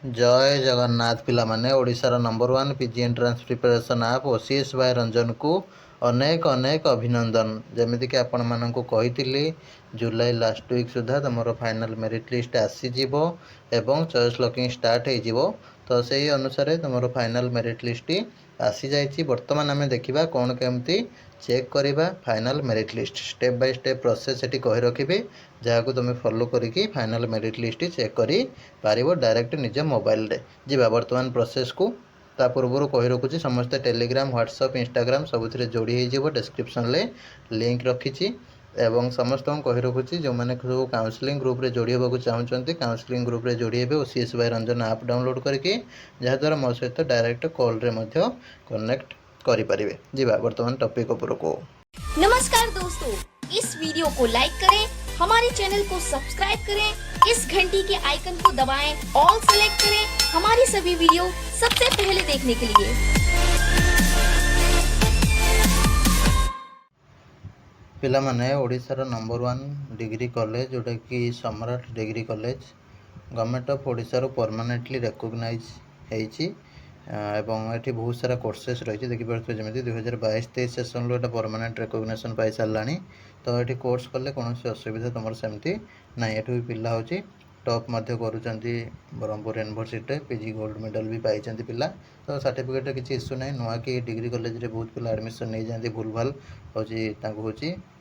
जय जगन्नाथ पिला माने ओडिशार नंबर 1 पीजी एंट्रांस प्रिपरेशन आप ओसीएस भाई रंजन को अनेक अनेक अभिनंदन। जमीती कि आपण मानक कही जुलाई लास्ट वीक सुधा तुम फाइनल मेरिट लिस्ट आसीज एवं चॉइस लॉकिंग स्टार्ट हो तो से अनुसार तुम फाइनल मेरिट लिस्ट आसी जाइए। बर्तमान आम देखा कौन केमती चेक करवा final merit list step by step process ये कही रखी जहाँ को तुम फॉलो करके फाइनल मेरिट लिस्ट चेक कर पार डायरेक्ट निज मोबाइल रे जीवा। बर्तमान प्रोसेस को ता पूर्व कही रखुची समस्ते टेलीग्राम व्हाट्सएप इंस्टाग्राम सबुथ जोड़ी हो डिस्क्रिप्शन ले लिंक रखी एवं समस्त कही रखुची जो मैंने सब काउंसलिंग ग्रुप रे जोड़ी होगा चाहते काउंसलिंग ग्रुप रे जोड़ी हे OCS by Ranjan app download करके जहाँद्वारा मो सहित डायरेक्ट कॉल रे मध्य कनेक्ट करें। जीवा बर्तमान टॉपिक उपर को। नमस्कार दोस्तों, इस वीडियो को लाइक करें, हमारे चैनल को सब्सक्राइब करें, इस घंटी के आइकन को दबाएं, ऑल सेलेक्ट करें हमारी सभी वीडियो सबसे पहले देखने के लिए। पिला माने ओडिशार नंबर 1 डिग्री कॉलेज जोटा कि Samrat degree college government of Odisha रो परमानेंटली रिकॉग्नाइज होईची एवं ये बहुत सारा कोर्सेस रही देखिए जमी 2022-23 सेसन रो परमानेंट रिकॉग्निशन पाई सारानी। तो ये कोर्स कले कौन असुविधा तुम सेमती ना ये भी पिला हो टॉप करुँच Brahmapur university PG gold medal भी पाई पिला। तो सर्टिफिकेट किसी इश्यू ना नुआ कि डिग्री कॉलेज रे बहुत पिला एडमिशन नहीं जाती भूल भाल हूँ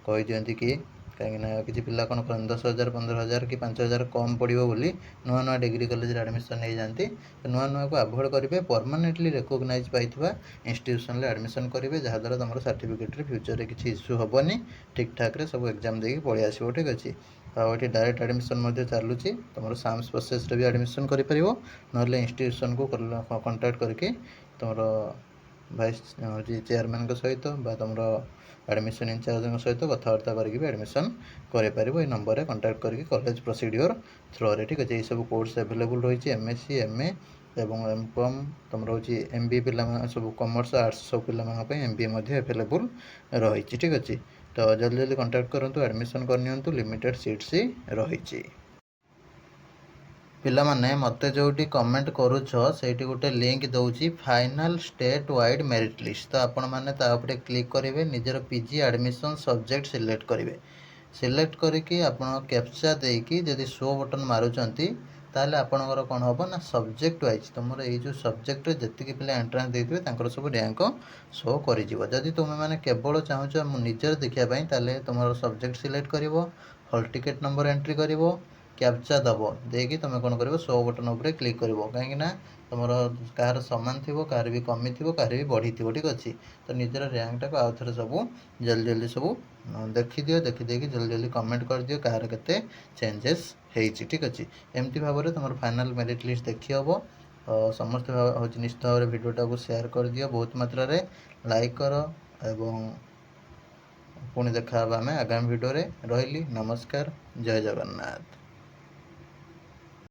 कही दिखती कि कहीं किसी पिला कौन कर 10,000 15,000 कि 5,000 कम पड़ो बोली नुआ नुआ डिग्री कॉलेज एडमिशन नहीं जाती। तो नुआ नुआ को आभोड करेंगे परमानेंटली रिकॉग्नाइज पाइबा इंस्टीट्यूशन एडमिशन करेंगे जहाँद्वारा तुम सर्टिफिकेट फ्यूचर में किसी इश्यू हेनी ठीक ठाक रे सब एग्जाम देकी पलि आसो। ठीक अच्छे तो ये डायरेक्ट एडमिशन चलुची तुम साम्स प्रोसेस भी एडमिशन कर ना इंस्टीट्यूशन को कंटाक्ट करके तुम भाइस चेयरमैन सहित तुम एडमिशन इंचार्ज सहित कथबार्ता करके एडमिशन कर नंबर में कंटाक्ट करके कॉलेज प्रोसीड्योर थ्रो रे। ठीक अच्छे ये सब कोर्स अवेलेबल रही एमएससी एमए एवं एमकॉम तुम रोचे एमबीए पिला सब कॉमर्स आर्ट्स सब पिला एमबीए अवेलेबल रही। ठीक अच्छे तो जल्दी जल्दी कंटाक्ट करूँ एडमिशन करनी लिमिटेड सीट्स ही रही। पिला माने मते जोटी कमेंट करूछ सेठी गोटे लिंक दउची final state wide merit list. तो आपण माने ता ऊपर क्लिक करेंगे निजर पीजी एडमिशन सब्जेक्ट सिलेक्ट करेंगे। सिलेक्ट करके आपण कैप्चा देकी जदि शो बटन मारुचंती ताले आपणकर कौन हम ना सब्जेक्ट वाइज तुम ये सब्जेक्ट जी पिला एंट्रांस देते सब रैंक शो कर तुम मैंने केवल चाहूँ निजर देखापी ताले तुम सब्जेक्ट सिलेक्ट कर हॉल टिकेट नंबर एंट्री कर कैप्चा दब देकी तुम कौन कर शो बटन उपर क्लिक कर कहीं तुम कहार सामान थी कहार भी कमी थी कहार भी बढ़ी थी। ठीक अच्छे तो निजर रैंक टाक आउ थे सब जल्दी जल्दी सब देखी देखी जल्दी जल्दी कमेंट कर दियो कहार केते चेंजेस होती। ठीक अच्छे एमती भाव में तुम फाइनल मेरिट लिस्ट देखी हम समस्त हूँ निश्चित भाव में भिडटा को शेयर कर दियो बहुत मात्रा रे लाइक कर एवं पुणी देखा आगामी भिडियो रे। रही नमस्कार जय जगन्नाथ।